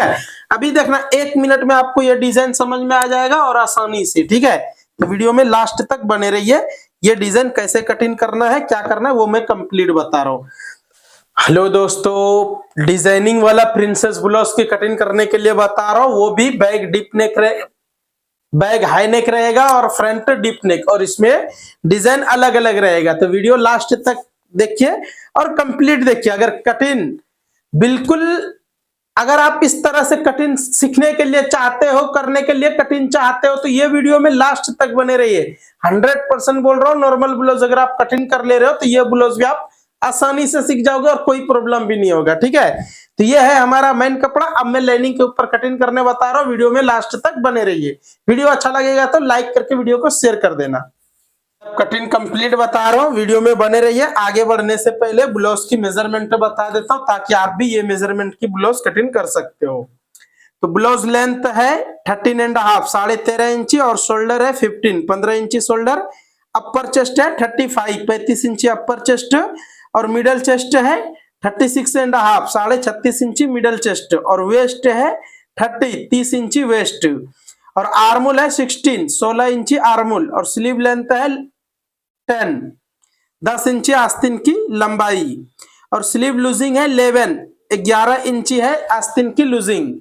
है। अभी देखना 1 मिनट में आपको ये डिजाइन समझ में आ जाएगा और आसानी से, ठीक है। तो वीडियो में लास्ट तक बने रहिए। ये डिजाइन कैसे कटिंग करना है, क्या करना है, वो मैं कंप्लीट बता रहा हूँ। हेलो दोस्तों, डिजाइनिंग वाला प्रिंसेस ब्लाउज की कटिंग करने के लिए बता रहा हूँ, वो भी back deep neck back high neck रहेगा और फ्रंट डीप नेक, और इसमें डिजाइन अलग अलग रहेगा। तो वीडियो लास्ट तक देखिए और कंप्लीट देखिए। अगर कटिंग बिल्कुल, अगर आप इस तरह से कटिंग सीखने के लिए चाहते हो, करने के लिए कटिंग चाहते हो, तो ये वीडियो में लास्ट तक बने रहिए। 100% बोल रहा हूँ, नॉर्मल ब्लाउज अगर आप कटिंग कर ले रहे हो तो ये ब्लाउज भी आप आसानी से सीख जाओगे और कोई प्रॉब्लम भी नहीं होगा, ठीक है। तो ये है हमारा मेन कपड़ा। अब मैं लाइनिंग के ऊपर कटिंग करने बता रहा हूँ, वीडियो में लास्ट तक बने रहिए। वीडियो अच्छा लगेगा तो लाइक करके वीडियो को शेयर कर देना। कटिंग कंप्लीट बता रहा हूँ, वीडियो में बने रहिए। आगे बढ़ने से पहले ब्लाउज की मेजरमेंट बता देता हूँ ताकि आप भी ये मेजरमेंट की ब्लाउज कटिंग कर सकते हो। तो ब्लाउज लेंथ है 13.5 13.5 इंची और शोल्डर है 15 इंची शोल्डर। अपर चेस्ट है 35 इंची अपर चेस्ट और मिडल चेस्ट है 36.5 36 इंची मिडल चेस्ट और वेस्ट है 30 इंची वेस्ट और आर्मोल है 16 इंची आर्मोल और स्लीव लेंथ है 10 इंची आस्तीन की लंबाई और स्लीव लूजिंग है 11 इंची है आस्तीन की लूजिंग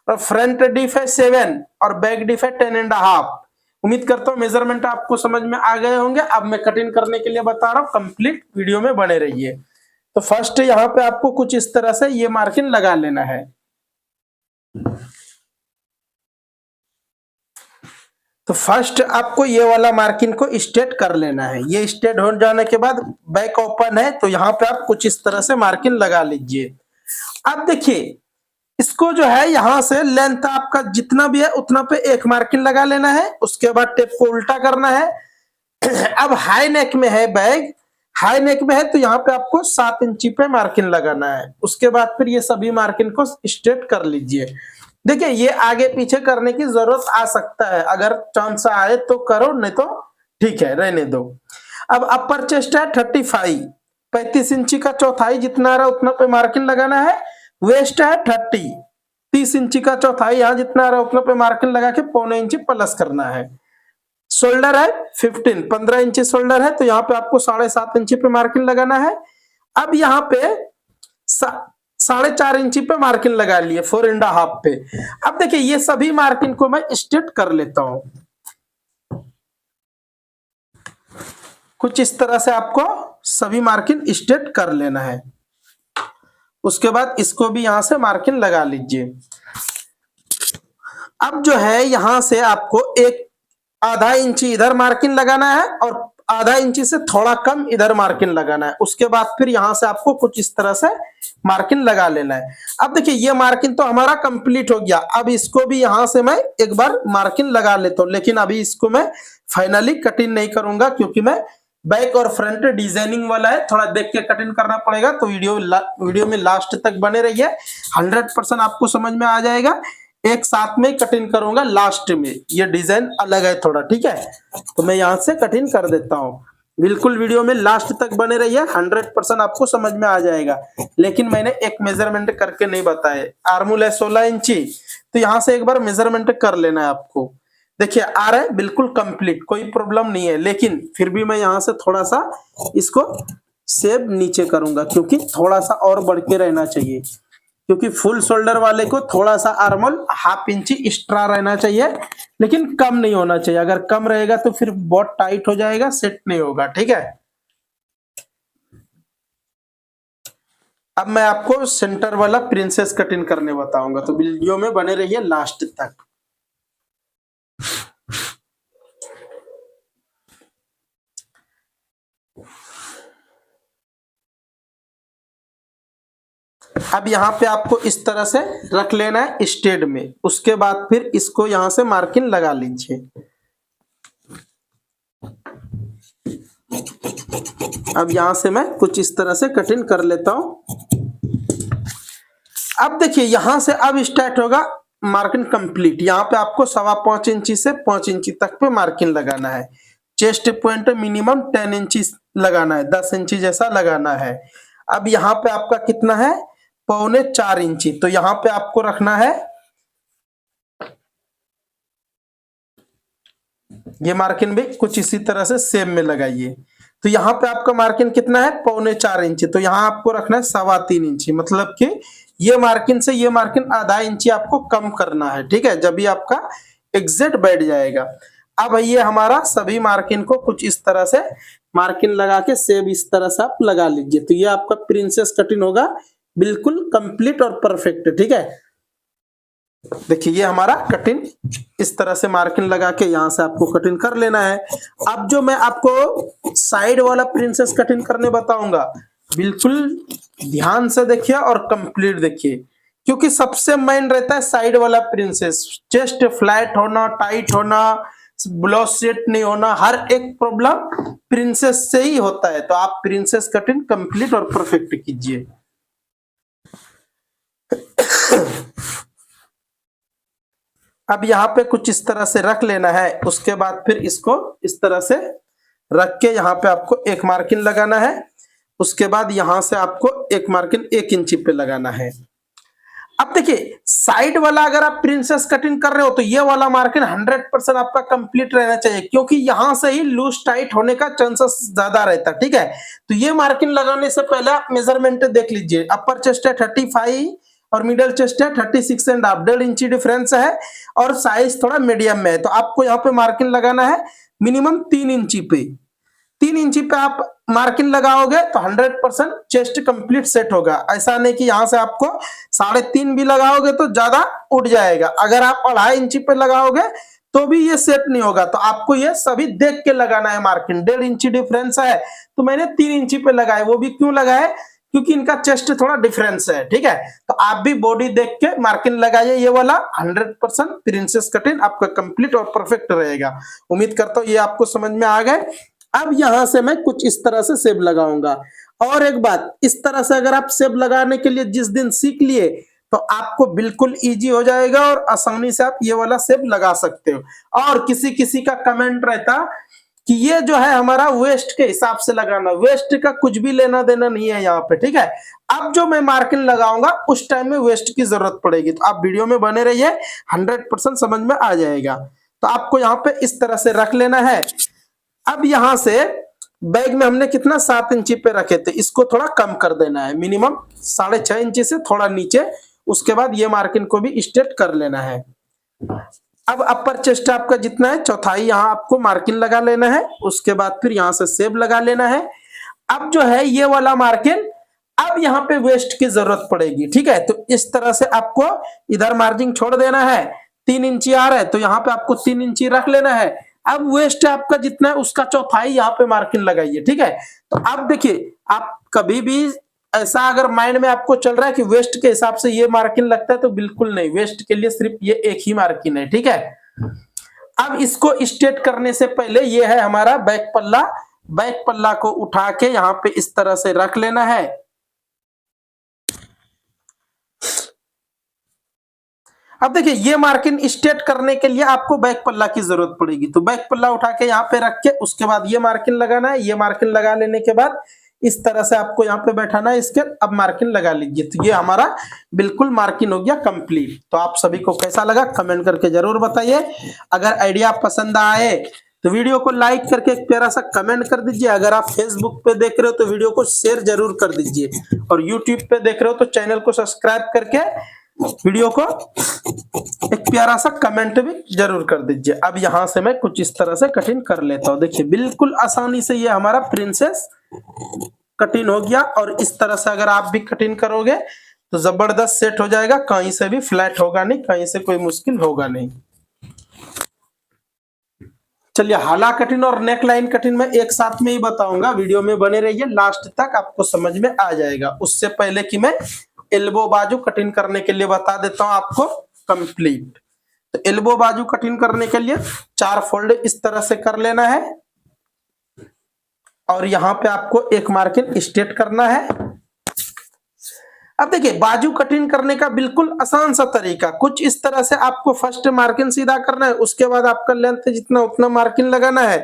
और फ्रंट डिप है 7 और बैक डिप है 10.5। उम्मीद करता हूँ मेजरमेंट आपको समझ में आ गए होंगे। अब मैं कटिंग करने के लिए बता रहा हूँ, कंप्लीट वीडियो में बने रहिए। तो फर्स्ट यहाँ पे आपको कुछ इस तरह से ये मार्किंग लगा लेना है। तो फर्स्ट आपको ये वाला मार्किंग को स्ट्रेट कर लेना है। ये स्ट्रेट हो जाने के बाद बैक ओपन है तो यहाँ पे आप कुछ इस तरह से मार्किंग लगा लीजिए। अब देखिए, इसको जो है यहाँ से लेंथ आपका जितना भी है उतना पे एक मार्किंग लगा लेना है। उसके बाद टेप को उल्टा करना है। अब हाई नेक में है बैग, हाई नेक में है तो यहाँ पे आपको 7 इंची पे मार्किंग लगाना है। उसके बाद फिर ये सभी मार्किंग को स्ट्रेट कर लीजिए। देखिए, ये आगे पीछे करने की जरूरत आ सकता है, अगर चांस आए तो करो, नहीं तो ठीक है रहने दो। अब अपर चेस्ट है 35 इंची का चौथाई जितना रहा उतना पे मार्किंग लगाना है। वेस्ट है 30 इंची का चौथाई यहाँ जितना रहा उतना पे मार्किंग लगा के 0.25 इंची प्लस करना है। शोल्डर है 15 इंची शोल्डर है तो यहाँ पे आपको 7.5 इंची पे मार्किंग लगाना है। अब यहाँ पे 4.5 इंची पे मार्किंग लगा लिए 4.5 पे। अब देखिए, ये सभी मार्किंग को मैं स्ट्रेट कर लेता हूं। कुछ इस तरह से आपको सभी मार्किंग स्ट्रेट कर लेना है। उसके बाद इसको भी यहां से मार्किंग लगा लीजिए। अब जो है यहां से आपको एक आधा इंची इधर मार्किंग लगाना है और आधा इंची से थोड़ा कम इधर मार्किंग लगाना है। उसके बाद फिर यहां से आपको कुछ इस तरह से मार्किंग लगा लेना है। अब देखिए, ये मार्किंग तो हमारा कंप्लीट हो गया। अब इसको भी यहां से मैं एक बार मार्किंग लगा लेता हूं, लेकिन अभी इसको मैं फाइनली कटिंग नहीं करूंगा क्योंकि मैं बैक और फ्रंट डिजाइनिंग वाला है, थोड़ा देख के कटिंग करना पड़ेगा। तो वीडियो में लास्ट तक बने रहिए, 100% आपको समझ में आ जाएगा। एक साथ में कटिंग करूंगा लास्ट में, ये डिजाइन अलग है थोड़ा, ठीक है। तो मैं यहां से कटिंग कर देता हूं। बिल्कुल वीडियो में लास्ट तक बने रहिए, 100% आपको समझ में आ जाएगा। लेकिन मैंने एक मेजरमेंट करके नहीं बताया। आर्मोल है 16 इंची तो यहां से एक बार मेजरमेंट कर लेना है आपको। देखिए, आ रहा है बिल्कुल कंप्लीट, कोई प्रॉब्लम नहीं है। लेकिन फिर भी मैं यहां से थोड़ा सा इसको सेब नीचे करूंगा क्योंकि थोड़ा सा और बढ़ के रहना चाहिए, क्योंकि फुल शोल्डर वाले को थोड़ा सा आर्मोल 1/2 इंची एक्स्ट्रा रहना चाहिए, लेकिन कम नहीं होना चाहिए। अगर कम रहेगा तो फिर बहुत टाइट हो जाएगा, सेट नहीं होगा, ठीक है। अब मैं आपको सेंटर वाला प्रिंसेस कटिंग करने बताऊंगा, तो वीडियो में बने रहिए लास्ट तक। अब यहाँ पे आपको इस तरह से रख लेना है स्टेड में। उसके बाद फिर इसको यहां से मार्किंग लगा लीजिए। अब यहां से मैं कुछ इस तरह से कटिंग कर लेता हूं। अब देखिए, यहां से अब स्टार्ट होगा मार्किंग कंप्लीट। यहाँ पे आपको 5.25 इंची से 5 इंची तक पे मार्किंग लगाना है। चेस्ट पॉइंट मिनिमम 10 इंची लगाना है, 10 इंची जैसा लगाना है। अब यहाँ पे आपका कितना है 4.25 इंची। तो यहाँ पे आपको रखना है, ये मार्किन भी कुछ इसी तरह से सेम में लगाइए। तो यहाँ पे आपका मार्किन कितना है 4.25 इंची, तो यहाँ आपको रखना है 3.25 इंची, मतलब कि ये मार्किन से ये मार्किन आधा इंची आपको कम करना है, ठीक है, जब भी आपका एग्जैक्ट बैठ जाएगा। अब ये हमारा सभी मार्किन को कुछ इस तरह से मार्किन लगा के सेब इस तरह से आप लगा लीजिए। तो ये आपका प्रिंसेस कटिंग होगा, बिल्कुल कंप्लीट और परफेक्ट, ठीक है। देखिए ये हमारा कटिंग इस तरह से मार्किंग लगा के यहां से आपको कटिंग कर लेना है। अब जो मैं आपको साइड वाला प्रिंसेस कटिंग करने बताऊंगा, बिल्कुल ध्यान से देखिए और कंप्लीट देखिए, क्योंकि सबसे मेन रहता है साइड वाला प्रिंसेस। चेस्ट फ्लैट होना, टाइट होना, ब्लाउज सेट नहीं होना, हर एक प्रॉब्लम प्रिंसेस से ही होता है। तो आप प्रिंसेस कटिंग कंप्लीट और परफेक्ट कीजिए। अब यहाँ पे कुछ इस तरह से रख लेना है, उसके बाद फिर इसको इस तरह से रख के यहाँ पे आपको एक मार्किंग लगाना है। उसके बाद यहाँ से आपको एक मार्किंग 1 इंची पे लगाना है। अब देखिए साइड वाला अगर आप प्रिंसेस कटिंग कर रहे हो तो ये वाला मार्किंग 100% आपका कंप्लीट रहना चाहिए, क्योंकि यहां से ही लूज टाइट होने का चांसेस ज्यादा रहता है, ठीक है। तो ये मार्किंग लगाने से पहले आप मेजरमेंट देख लीजिए। अपर चेस्ट है 35 और मिडिल चेस्ट है 36 एंड हाफ, 1.5 इंची डिफरेंस है और साइज थोड़ा मीडियम में है। तो आपको यहाँ पे मार्किंग लगाना है मिनिमम 3 इंची पे। 3 इंची पे आप मार्किंग लगाओगे तो 100% चेस्ट कंप्लीट सेट होगा। ऐसा नहीं कि यहां से आपको 3.5 भी लगाओगे तो ज्यादा उठ जाएगा। अगर आप 2.5 इंची पे लगाओगे तो भी ये सेट नहीं होगा। तो आपको ये सभी देख के लगाना है मार्किंग। 1.5 इंची डिफरेंस है तो मैंने 3 इंची पे लगाया। वो भी क्यों लगाए, क्योंकि इनका चेस्ट थोड़ा डिफरेंस है, ठीक है। तो आप भी बॉडी देख के मार्किंग लगाइए। ये वाला 100% प्रिंसेस कटिंग आपका कंप्लीट और परफेक्ट रहेगा। उम्मीद करता हूँ ये आपको समझ में आ गए। अब यहां से मैं कुछ इस तरह से सेब लगाऊंगा। और एक बात, इस तरह से अगर आप सेब लगाने के लिए जिस दिन सीख लिए तो आपको बिल्कुल इजी हो जाएगा और आसानी से आप ये वाला सेब लगा सकते हो। और किसी किसी का कमेंट रहता कि ये जो है हमारा वेस्ट के हिसाब से लगाना, वेस्ट का कुछ भी लेना देना नहीं है यहाँ पे, ठीक है। अब जो मैं मार्किंग लगाऊंगा उस टाइम में वेस्ट की जरूरत पड़ेगी, तो आप वीडियो में बने रहिए, 100% समझ में आ जाएगा। तो आपको यहाँ पे इस तरह से रख लेना है। अब यहां से बैग में हमने कितना 7 इंची पे रखे थे, इसको थोड़ा कम कर देना है, मिनिमम 6.5 इंची से थोड़ा नीचे। उसके बाद ये मार्किंग को भी स्ट्रेट कर लेना है। अब अपर चेस्ट आपका जितना है 1/4 यहाँ आपको मार्किंग लगा लेना है। उसके बाद फिर यहाँ से सेब लगा लेना है। अब जो है ये वाला मार्किंग, अब यहाँ पे वेस्ट की जरूरत पड़ेगी, ठीक है। तो इस तरह से आपको इधर मार्जिन छोड़ देना है। 3 इंची आ रहा है तो यहाँ पे आपको 3 इंची रख लेना है। अब वेस्ट आपका जितना है उसका 1/4 यहाँ पे मार्किंग लगाइए, ठीक है। तो अब देखिए, आप कभी भी ऐसा अगर माइंड में आपको चल रहा है कि वेस्ट के हिसाब से ये मार्किंग लगता है, तो बिल्कुल नहीं, वेस्ट के लिए सिर्फ ये एक ही मार्किंग है, ठीक है। अब इसको स्ट्रेट करने से पहले ये है हमारा बैक पल्ला। बैक पल्ला को उठा के यहाँ पे इस तरह से रख लेना है। अब देखिए ये मार्किंग स्ट्रेट करने के लिए आपको बैक पल्ला की जरूरत पड़ेगी। तो बैक पल्ला उठा के यहाँ पे रख के उसके बाद ये मार्किंग लगाना है। ये मार्किंग लगा लेने के बाद इस तरह से आपको यहाँ पे बैठाना है इसके। अब मार्किंग लगा लीजिए। तो ये हमारा बिल्कुल मार्किंग हो गया कंप्लीट। तो आप सभी को कैसा लगा कमेंट करके जरूर बताइए। अगर आइडिया पसंद आए तो वीडियो को लाइक करके एक प्यारा सा कमेंट कर दीजिए। अगर आप फेसबुक पे देख रहे हो तो वीडियो को शेयर जरूर कर दीजिए, और यूट्यूब पे देख रहे हो तो चैनल को सब्सक्राइब करके वीडियो को एक प्यारा सा कमेंट भी जरूर कर दीजिए। अब यहां से मैं कुछ इस तरह से कटिंग कर लेता हूं। देखिए बिल्कुल आसानी से ये हमारा प्रिंसेस कटिंग हो गया। और इस तरह से अगर आप भी कटिंग करोगे तो जबरदस्त सेट हो जाएगा। कहीं से भी फ्लैट होगा नहीं, कहीं से कोई मुश्किल होगा नहीं। चलिए हाला कटिंग और नेक लाइन कटिंग में एक साथ में ही बताऊंगा। वीडियो में बने रहिए, लास्ट तक आपको समझ में आ जाएगा। उससे पहले कि मैं एल्बो बाजू कटिंग करने के लिए बता देता हूं आपको कंप्लीट। तो एल्बो बाजू कटिंग करने के लिए 4 फोल्ड इस तरह से कर लेना है। और यहां पे आपको एक मार्किंग स्ट्रेट करना है। अब देखिए बाजू कटिंग करने का बिल्कुल आसान सा तरीका, कुछ इस तरह से आपको फर्स्ट मार्किंग सीधा करना है, उसके बाद आपका लेंथ जितना उतना मार्किंग लगाना है।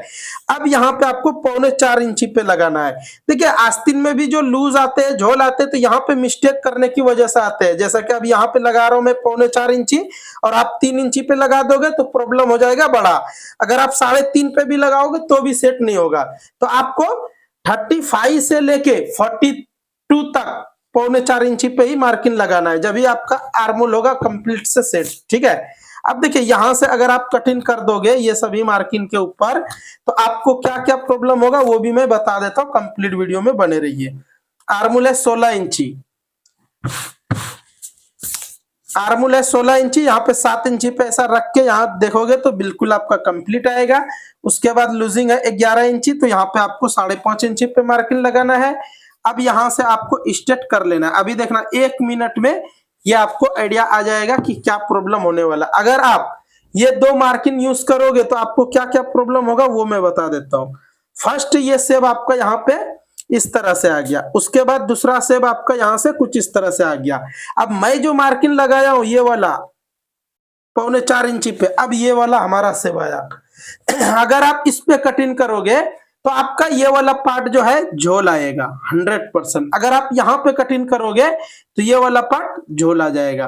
अब यहाँ पे आपको 4.25 इंची पे लगाना है। देखिए आस्तीन में भी जो लूज आते हैं, झोल आते हैं, तो यहाँ पे मिस्टेक करने की वजह से आते हैं। जैसा कि अब यहाँ पे लगा रहा हूँ मैं 4.25 इंची और आप 3 इंची पे लगा दोगे तो प्रॉब्लम हो जाएगा बड़ा। अगर आप 3.5 पे भी लगाओगे तो भी सेट नहीं होगा। तो आपको 35 से लेके 42 तक 4.25 इंची पे ही मार्किंग लगाना है, जब ही आपका आर्मोल होगा कंप्लीट से सेट। ठीक है, अब देखिए यहां से अगर आप कटिंग कर दोगे ये सभी मार्किंग के ऊपर, तो आपको क्या क्या प्रॉब्लम होगा वो भी मैं बता देता हूं, कंप्लीट वीडियो में बने रहिए। आर्मोल है 16 इंची, आर्मोल है 16 इंची, यहाँ पे 7 इंची पे ऐसा रख के यहाँ देखोगे तो बिल्कुल आपका कंप्लीट आएगा। उसके बाद लूजिंग है 11 इंची, तो यहाँ पे आपको 5.5 इंची पे मार्किंग लगाना है। अब यहां से आपको स्टेट कर लेना है। अभी देखना 1 मिनट में ये आपको आइडिया आ जाएगा कि क्या प्रॉब्लम होने वाला। अगर आप ये 2 मार्किंग यूज करोगे तो आपको क्या क्या प्रॉब्लम होगा वो मैं बता देता हूं। फर्स्ट ये सेब आपका यहाँ पे इस तरह से आ गया, उसके बाद दूसरा सेब आपका यहाँ से कुछ इस तरह से आ गया। अब मैं जो मार्किंग लगाया हूं ये वाला 4.25 इंची पे, अब ये वाला हमारा सेब आया। अगर आप इस पे कटिंग करोगे तो आपका ये वाला पार्ट जो है झोल आएगा 100%। अगर आप यहाँ पे कटिंग करोगे तो ये वाला पार्ट झोल आ जाएगा।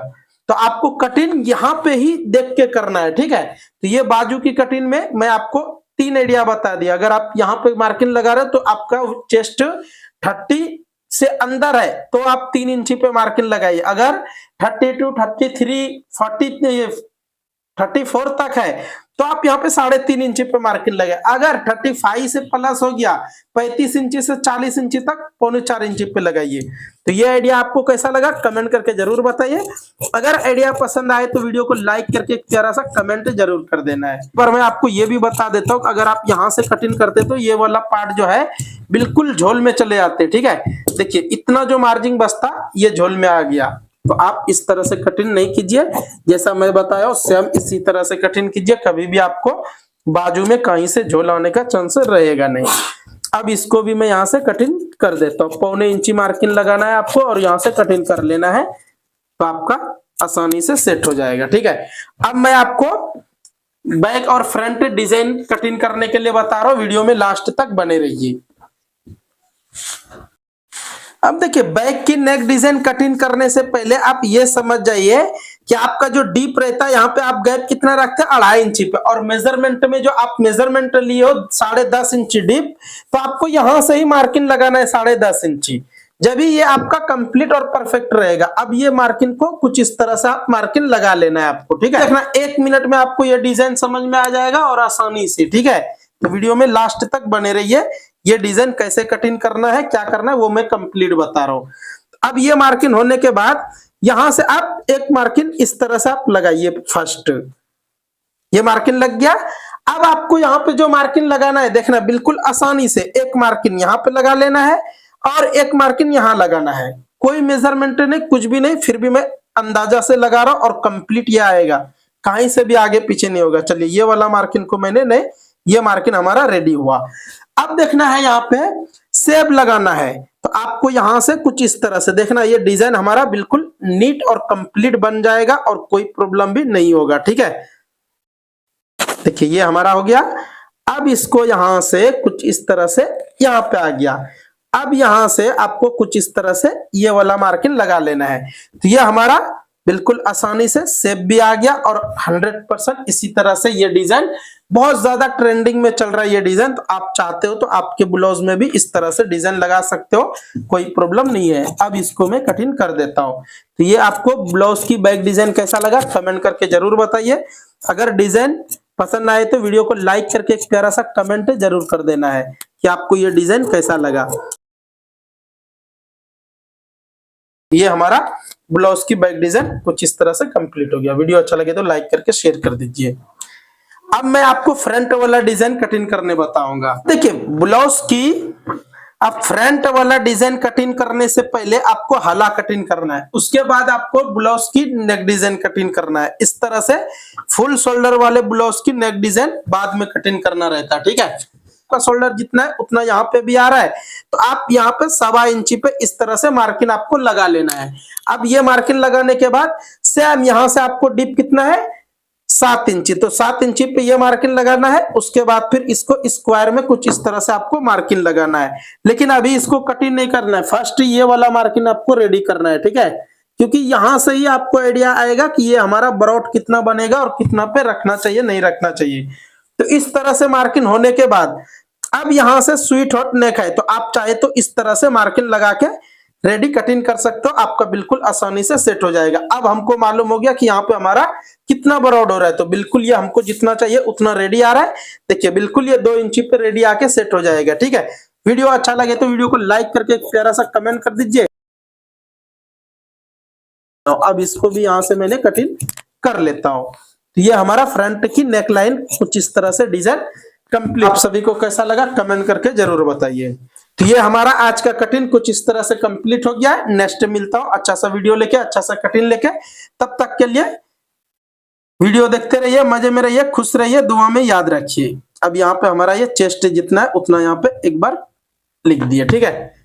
तो आपको कटिंग यहाँ पे ही देख के करना है। ठीक है, तो ये बाजू की कटिंग में मैं आपको 3 आइडिया बता दिया। अगर आप यहाँ पे मार्किंग लगा रहे हो तो आपका चेस्ट 30 से अंदर है तो आप 3 इंची पे मार्किंग लगाइए। अगर 32, 33, 34 तक है तो आप यहाँ पे 3.5 इंची पे मार्किंग लगे। अगर 35 से प्लस हो गया 35 इंची से 40 इंची तक 4.25 इंची पे लगाइए। तो ये आइडिया आपको कैसा लगा कमेंट करके जरूर बताइए। अगर आइडिया पसंद आए तो वीडियो को लाइक करके एक प्यारा सा कमेंट जरूर कर देना है। पर मैं आपको ये भी बता देता हूँ, अगर आप यहाँ से कटिंग करते तो ये वाला पार्ट जो है बिल्कुल झोल में चले जाते। ठीक है, देखिए इतना जो मार्जिन बचता ये झोल में आ गया। तो आप इस तरह से कटिंग नहीं कीजिए, जैसा मैं बताया सेम इसी तरह से कटिंग कीजिए, कभी भी आपको बाजू में कहीं से झोल आने का चांस रहेगा नहीं। अब इसको भी मैं यहाँ से कटिंग कर देता हूँ। 1.25 इंची मार्किंग लगाना है आपको और यहाँ से कटिंग कर लेना है, तो आपका आसानी से सेट हो जाएगा। ठीक है, अब मैं आपको बैक और फ्रंट डिजाइन कटिंग करने के लिए बता रहा हूँ, वीडियो में लास्ट तक बने रहिए। अब देखिए बैक की नेक डिजाइन कटिंग करने से पहले आप ये समझ जाइए कि आपका जो डीप रहता है यहाँ पे आप गैप कितना रखते हैं 2.5 इंची पे, और मेजरमेंट में जो आप मेजरमेंट लिए हो 10.5 इंची डीप, तो आपको यहां से ही मार्किंग लगाना है 10.5 इंची, जब भी ये आपका कंप्लीट और परफेक्ट रहेगा। अब ये मार्किंग को कुछ इस तरह से आप मार्किंग लगा लेना है आपको। ठीक है, देखना 1 मिनट में आपको ये डिजाइन समझ में आ जाएगा और आसानी से। ठीक है, तो वीडियो में लास्ट तक बने रहिए। ये डिजाइन कैसे कटिंग करना है क्या करना है वो मैं कंप्लीट बता रहा हूं। अब ये मार्किंग होने के बाद यहां से आप एक मार्किंग इस तरह से आप लगाइए। फर्स्ट ये मार्किंग लग गया। अब आपको यहाँ पे जो मार्किंग लगाना है देखना बिल्कुल आसानी से, एक मार्किंग यहाँ पे लगा लेना है और एक मार्किंग यहाँ लगाना है। कोई मेजरमेंट नहीं, कुछ भी नहीं, फिर भी मैं अंदाजा से लगा रहा हूं और कंप्लीट ये आएगा, कहीं से भी आगे पीछे नहीं होगा। चलिए ये वाला मार्किंग को मैंने नहीं, ये मार्किंग हमारा रेडी हुआ। अब देखना है यहाँ पे सेब लगाना है, तो आपको यहां से कुछ इस तरह से देखना, ये डिजाइन हमारा बिल्कुल नीट और कंप्लीट बन जाएगा और कोई प्रॉब्लम भी नहीं होगा। ठीक है, देखिए ये हमारा हो गया। अब इसको यहां से कुछ इस तरह से यहाँ पे आ गया। अब यहां से आपको कुछ इस तरह से ये वाला मार्किंग लगा लेना है। तो ये हमारा बिल्कुल आसानी से शेप भी आ गया और 100% इसी तरह से ये डिजाइन बहुत ज्यादा ट्रेंडिंग में चल रहा है। ये डिजाइन तो आप चाहते हो तो आपके ब्लाउज में भी इस तरह से डिजाइन लगा सकते हो, कोई प्रॉब्लम नहीं है। अब इसको मैं कटिंग कर देता हूं। तो ये आपको ब्लाउज की बैक डिजाइन कैसा लगा कमेंट करके जरूर बताइए। अगर डिजाइन पसंद आए तो वीडियो को लाइक करके एक प्यारा सा कमेंट जरूर कर देना है कि आपको ये डिजाइन कैसा लगा। ये हमारा ब्लाउज की बैक डिजाइन कुछ इस तरह से कंप्लीट हो गया। वीडियो अच्छा लगे तो लाइक करके शेयर कर दीजिए। अब मैं आपको फ्रंट वाला डिजाइन कटिंग करने बताऊंगा। देखिए ब्लाउज की आप फ्रंट वाला डिजाइन कटिंग करने से पहले आपको हला कटिंग करना है, उसके बाद आपको ब्लाउज की नेक डिजाइन कटिंग करना है। इस तरह से फुल शोल्डर वाले ब्लाउज की नेक डिजाइन बाद में कटिंग करना रहता है। ठीक है, आपका शोल्डर जितना है उतना यहाँ पे भी आ रहा है, तो आप यहाँ पे 1.25 इंची पे इस तरह से मार्किंग आपको लगा लेना है। अब ये मार्किंग लगाने के बाद सेम यहाँ से आपको डिप कितना है 7 इंची, तो 7 इंची पे ये मार्किंग लगाना है। उसके बाद फिर इसको स्क्वायर में कुछ इस तरह से आपको मार्किंग लगाना है, लेकिन अभी इसको कटिंग नहीं करना है, फर्स्ट ये वाला मार्किंग आपको रेडी करना है, ठीक है। क्योंकि यहां से ही आपको आइडिया आएगा कि ये हमारा ब्रॉड कितना बनेगा और कितना पे रखना चाहिए नहीं रखना चाहिए। तो इस तरह से मार्किंग होने के बाद अब यहां से स्वीट हॉट नेक है, तो आप चाहे तो इस तरह से मार्किंग लगा के रेडी कटिंग कर सकते हो, आपका बिल्कुल आसानी से सेट हो जाएगा। अब हमको मालूम हो गया कि यहाँ पे हमारा कितना ब्रॉड हो रहा है, तो बिल्कुल ये हमको जितना चाहिए उतना रेडी आ रहा है। देखिए बिल्कुल ये 2 इंची पे रेडी आके सेट हो जाएगा, ठीक है। वीडियो अच्छा लगे तो वीडियो को लाइक करके एक प्यारा सा कमेंट कर दीजिए। अब इसको भी यहां से मैंने कटिंग कर लेता हूं। तो ये हमारा फ्रंट की नेक लाइन कुछ इस तरह से डिजाइन कंप्लीट। आप सभी को कैसा लगा कमेंट करके जरूर बताइए। तो ये हमारा आज का कटिंग कुछ इस तरह से कंप्लीट हो गया है। नेक्स्ट मिलता हूं अच्छा सा वीडियो लेके, अच्छा सा कटिंग लेके। तब तक के लिए वीडियो देखते रहिए, मजे में रहिए, खुश रहिए, दुआ में याद रखिए। अब यहाँ पे हमारा ये चेस्ट जितना है उतना यहाँ पे एक बार लिख दिए, ठीक है।